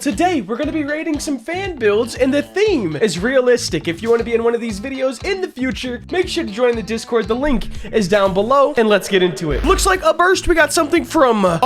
Today, we're going to be rating some fan builds, and the theme is realistic. If you want to be in one of these videos in the future, make sure to join the Discord. The link is down below, and let's get into it. Looks like up first, we got something from Oric.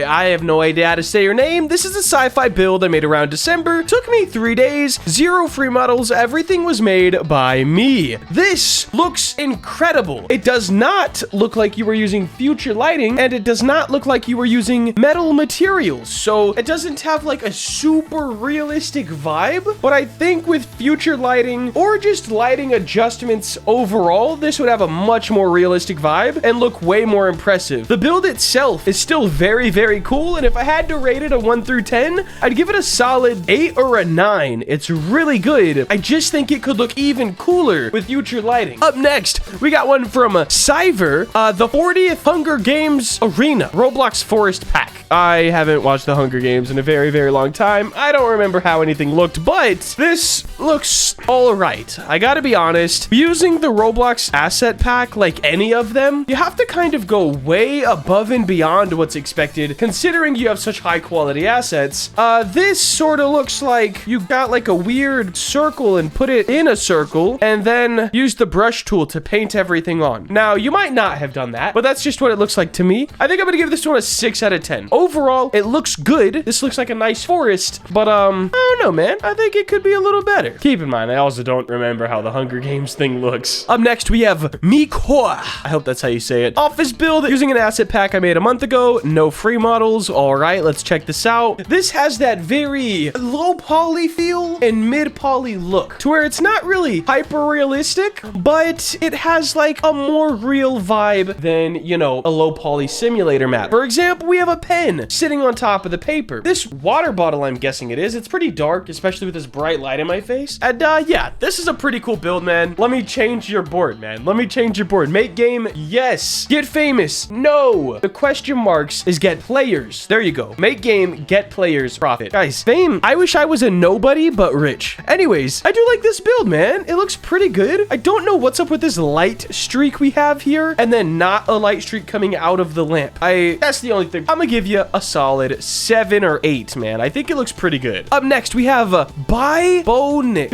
I have no idea how to say your name. This is a sci-fi build I made around December. Took me 3 days, 0 free models. Everything was made by me. This looks incredible. It does not look like you were using future lighting, and it does not look like you were using metal materials, so it doesn't have like a super realistic vibe, but I think with future lighting or just lighting adjustments overall, this would have a much more realistic vibe and look way more impressive. The build itself is still very, very cool, and if I had to rate it a 1 through 10, I'd give it a solid 8 or a 9. It's really good. I just think it could look even cooler with future lighting. Up next, we got one from Cyber, the 40th Hunger Games Arena Roblox Forest Pack. I haven't watched the Hunger Games in a very, very long time. I don't remember how anything looked, but this looks all right. I gotta be honest, using the Roblox asset pack, like any of them, you have to kind of go way above and beyond what's expected, considering you have such high quality assets. This sort of looks like you got like a weird circle and put it in a circle, and then use the brush tool to paint everything on. Now, you might not have done that, but that's just what it looks like to me. I think I'm gonna give this one a 6 out of 10. Overall, it looks good. This looks like a nice forest, but I don't know, man. I think it could be a little better. Keep in mind, I also don't remember how the Hunger Games thing looks. Up next, we have Mikoa. I hope that's how you say it. Office build using an asset pack I made a month ago. No free models. All right, let's check this out. This has that very low poly feel and mid poly look to where it's not really hyper realistic, but it has like a more real vibe than, you know, a low poly simulator map. For example, we have a pen sitting on top of the paper. This water bottle, I'm guessing it is. It's pretty dark, especially with this bright light in my face. And yeah, this is a pretty cool build, man. Let me change your board, man. Let me change your board. Make game, yes. Get famous, no. The question marks is get players. There you go. Make game, get players, profit. Guys, fame, I wish I was a nobody, but rich. Anyways, I do like this build, man. It looks pretty good. I don't know what's up with this light streak we have here, and then not a light streak coming out of the lamp. That's the only thing. I'm gonna give you a solid 7 or 8, man. I think it looks pretty good. Up next, we have Bibonic.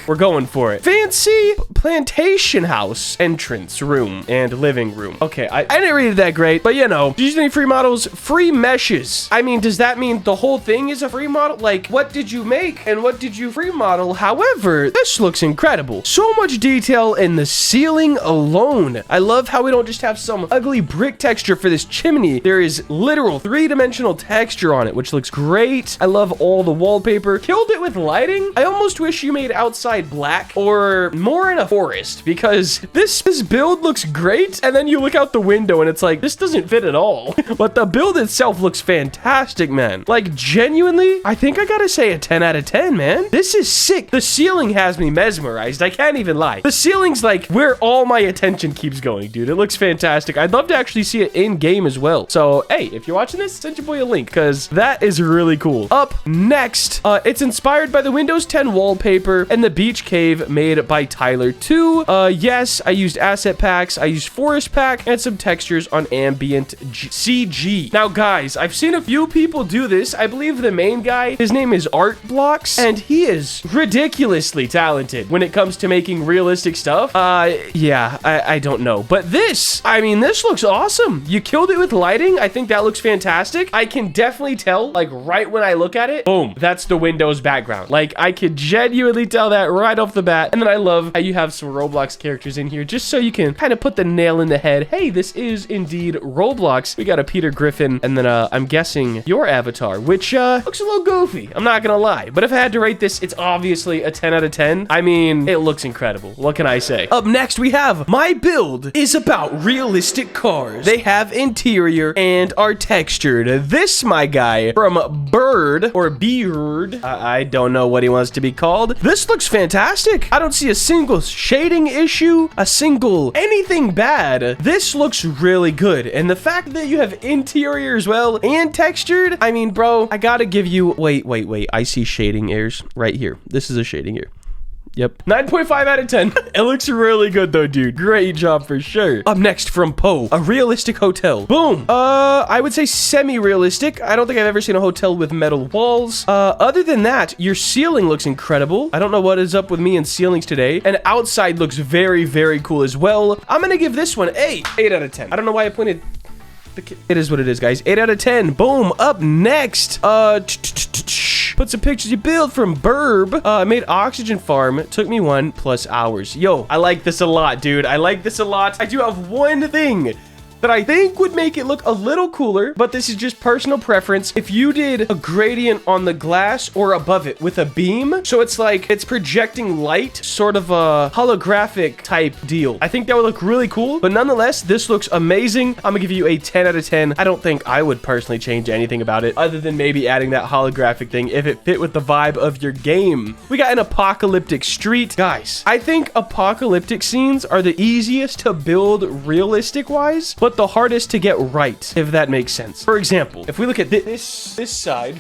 We're going for it. Fancy plantation house entrance room and living room. Okay, I didn't read it that great, but you know, did you use any free models? Free meshes. I mean, does that mean the whole thing is a free model? Like, what did you make and what did you free model? However, this looks incredible. So much detail in the ceiling alone. I love how we don't just have some ugly brick texture for this chimney. There is literal three-dimensional texture on it, which looks great. I love all the wallpaper. Killed it with lighting. I almost wish you made outside black or more in a forest, because this build looks great, and then you look out the window and it's like, this doesn't fit at all. But the build itself looks fantastic, man. Like, genuinely, I think I gotta say a 10 out of 10, man. This is sick. The ceiling has me mesmerized. I can't even lie. The ceiling's like where all my attention keeps going, dude. It looks fantastic. I'd love to actually see it in game as well. So, hey, if you're watching this, send your boy a link, because that is really cool. Up next, it's inspired by the Windows 10 wallpaper and the beach cave made by Tyler 2. Yes, I used asset packs, I used forest pack, and some textures on ambient CG. Now, guys, I've seen a few people do this. I believe the main guy, his name is Art Blocks, and he is ridiculously talented when it comes to making realistic stuff. Yeah, I don't know, but this, I mean, this looks awesome. You killed it with lighting. I think that looks fantastic. I can definitely tell, like, right when I look at it, boom, that's the Windows background. Like, I could genuinely tell that right off the bat. And then I love how you have some Roblox characters in here, just so you can kind of put the nail in the head. Hey, this is indeed Roblox. We got a Peter Griffin, and then I'm guessing your avatar, which looks a little goofy. I'm not gonna lie, but if I had to rate this, it's obviously a 10 out of 10. I mean, it looks incredible. What can I say? Up next, we have my build is about realistic cars. They have interior and are textured. This, my guy, from Bird or Beard, I don't know what he wants to be called. This looks fantastic. I don't see a single shading issue, a single anything bad. This looks really good. And the fact that you have interior as well and textured, I mean, bro, I gotta give you, wait. I see shading errors right here. This is a shading error. Yep. 9.5 out of 10. It looks really good though, dude. Great job for sure. Up next from Poe, a realistic hotel. Boom. I would say semi-realistic. I don't think I've ever seen a hotel with metal walls. Other than that, your ceiling looks incredible. I don't know what is up with me and ceilings today. And outside looks very, very cool as well. I'm gonna give this one a 8 out of 10. I don't know why I pointed. It is what it is, guys. 8 out of 10. Boom. Up next. Put some pictures you build from Burb. I made oxygen farm. It took me 1+ hours. Yo, I like this a lot, dude. I like this a lot. I do have one thing that I think would make it look a little cooler, but this is just personal preference. If you did a gradient on the glass or above it with a beam, so it's like it's projecting light, sort of a holographic type deal, I think that would look really cool. But nonetheless, this looks amazing. I'm gonna give you a 10 out of 10. I don't think I would personally change anything about it other than maybe adding that holographic thing if it fit with the vibe of your game. We got an apocalyptic street. Guys, I think apocalyptic scenes are the easiest to build realistic wise, but the hardest to get right, if that makes sense. For example, if we look at this side,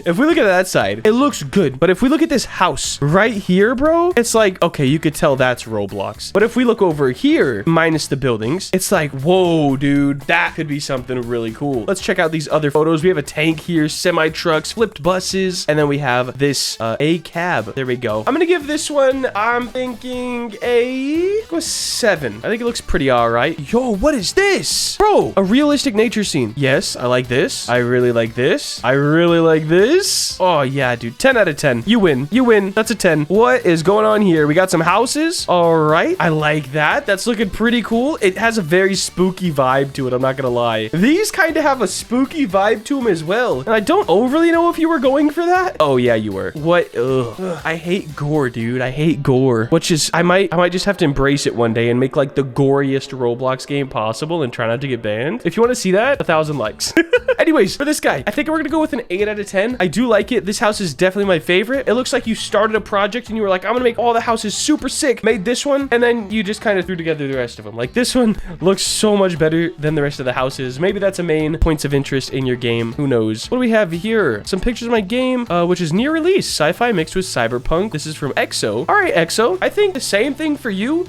if we look at that side, it looks good. But if we look at this house right here, bro, it's like, okay, you could tell that's Roblox. But if we look over here, minus the buildings, it's like, whoa, dude, that could be something really cool. Let's check out these other photos. We have a tank here, semi-trucks, flipped buses, and then we have this, a cab. There we go. I'm gonna give this one, I'm thinking go 7. I think it looks pretty all right. Yo, what is this? Bro, a realistic nature scene. Yes, I like this. I really like this. I really like this. Oh, yeah, dude. 10 out of 10. You win. You win. That's a 10. What is going on here? We got some houses. All right. I like that. That's looking pretty cool. It has a very spooky vibe to it. I'm not going to lie. These kind of have a spooky vibe to them as well. And I don't overly know if you were going for that. Oh, yeah, you were. What? Ugh. I hate gore, dude. I hate gore. Which is, I might just have to embrace it one day and make like the goriest Roblox game possible and try not to get banned. If you want to see that, 1,000 likes. Anyways, for this guy, I think we're gonna go with an 8 out of 10. I do like it. This house is definitely my favorite. It looks like you started a project and you were like, I'm gonna make all the houses super sick. Made this one, and then you just kind of threw together the rest of them. Like, this one looks so much better than the rest of the houses. Maybe that's a main points of interest in your game. Who knows? What do we have here? Some pictures of my game, which is near release. Sci-fi mixed with Cyberpunk. This is from EXO. All right, EXO. I think the same thing for you.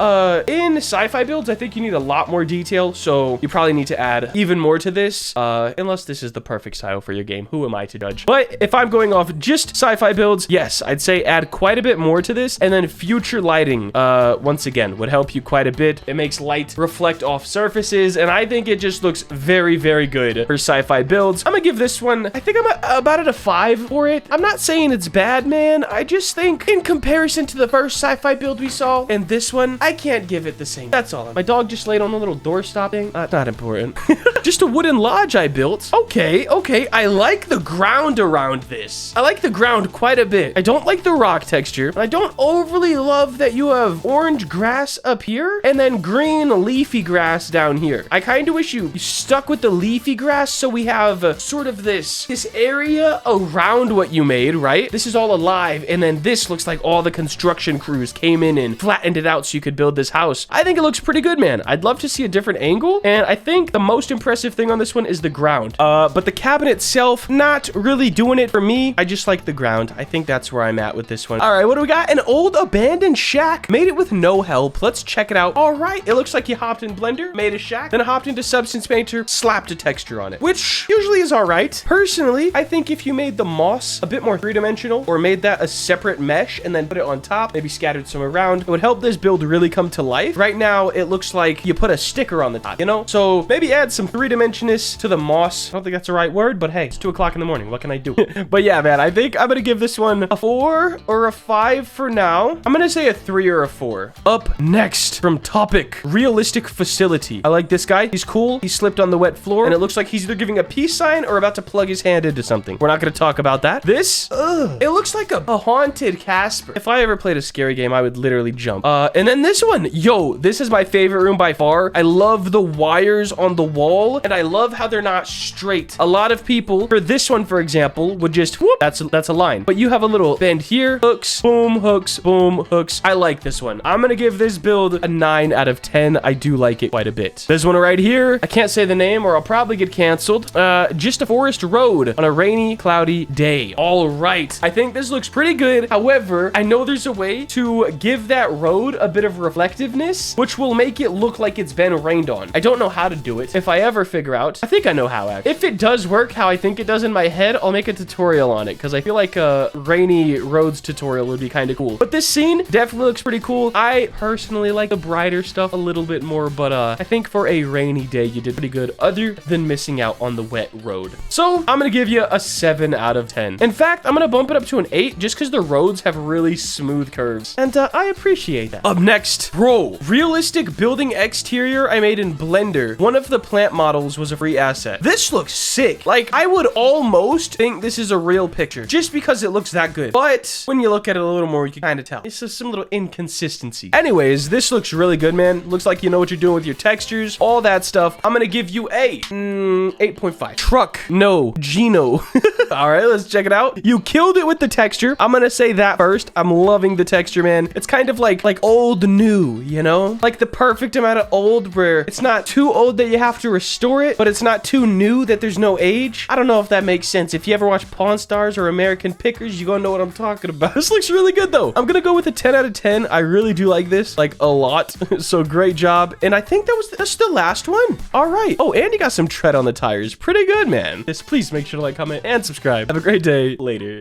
In sci-fi builds, I think you need a lot more detail, so you probably need to add even more to this, unless this is the perfect style for your game. Who am I to judge? But if I'm going off just sci-fi builds, yes, I'd say add quite a bit more to this, and then future lighting, once again, would help you quite a bit. It makes light reflect off surfaces, and I think it just looks very, very good for sci-fi builds. I'm gonna give this one, I think I'm about at a 5 for it. I'm not saying it's bad, man. I just think in comparison to the first sci-fi build we saw and this one, I can't give it the same. That's all. My dog just laid on the little doorstop thing. Not important. Just a wooden lodge I built. Okay. I like the ground around this. I like the ground quite a bit. I don't like the rock texture. I don't overly love that you have orange grass up here and then green leafy grass down here. I kind of wish you stuck with the leafy grass so we have sort of this area around what you made, right? This is all alive, and then this looks like all the construction crews came in and flattened it out so you could build this house. I think it looks pretty good, man. I'd love to see a different angle, and I think the most impressive thing on this one is the ground. But the cabin itself, not really doing it for me. I just like the ground. I think that's where I'm at with this one. All right, what do we got? An old abandoned shack. Made it with no help. Let's check it out. All right, it looks like you hopped in Blender, made a shack, then hopped into Substance Painter, slapped a texture on it, which usually is all right. Personally, I think if you made the moss a bit more three-dimensional or made that a separate mesh and then put it on top, maybe scattered some around, it would help this build really come to life. Right now, it looks like you put a sticker on the top, you know? So maybe add some three-dimensionness to the moss. I don't think that's the right word, but hey, it's 2 o'clock in the morning. What can I do? But yeah, man, I think I'm gonna give this one a 4 or a 5 for now. I'm gonna say a 3 or a 4. Up next from Topic, realistic facility. I like this guy. He's cool. He slipped on the wet floor, and it looks like he's either giving a peace sign or about to plug his hand into something. We're not gonna talk about that. This, it looks like a haunted Casper. If I ever played a scary game, I would literally jump. And then this one, yo, this is my favorite room by far. I love the wires on the wall, and I love how they're not straight great. A lot of people, for this one, for example, would just whoop, that's a line. But you have a little bend here, hooks, boom, hooks. I like this one. I'm gonna give this build a 9 out of 10. I do like it quite a bit. This one right here, I can't say the name or I'll probably get canceled. Just a forest road on a rainy, cloudy day. All right. I think this looks pretty good. However, I know there's a way to give that road a bit of reflectiveness, which will make it look like it's been rained on. I don't know how to do it. If I ever figure out, I think I know how. Actually. If it does work how I think it does in my head, I'll make a tutorial on it because I feel like a rainy roads tutorial would be kind of cool. But this scene definitely looks pretty cool. I personally like the brighter stuff a little bit more, but I think for a rainy day, you did pretty good other than missing out on the wet road. So I'm going to give you a 7 out of 10. In fact, I'm going to bump it up to an 8 just because the roads have really smooth curves. And I appreciate that. Up next, bro, realistic building exterior I made in Blender. One of the plant models was a free asset. This looks sick. Like, I would almost think this is a real picture just because it looks that good. But when you look at it a little more, you can kind of tell. It's just some little inconsistency. Anyways, this looks really good, man. Looks like you know what you're doing with your textures, all that stuff. I'm going to give you a 8.5. Truck. No. Gino. All right, let's check it out. You killed it with the texture. I'm going to say that first. I'm loving the texture, man. It's kind of like old new, you know? Like the perfect amount of old where it's not too old that you have to restore it, but it's not too new that there's no age. I don't know if that makes sense. If you ever watch Pawn Stars or American Pickers, you're gonna know what I'm talking about. This looks really good though. I'm gonna go with a 10 out of 10. I really do like this, like a lot. So great job. And I think that's the last one. All right. Oh, and you got some tread on the tires. Pretty good, man. Please make sure to like, comment, and subscribe. Have a great day. Later.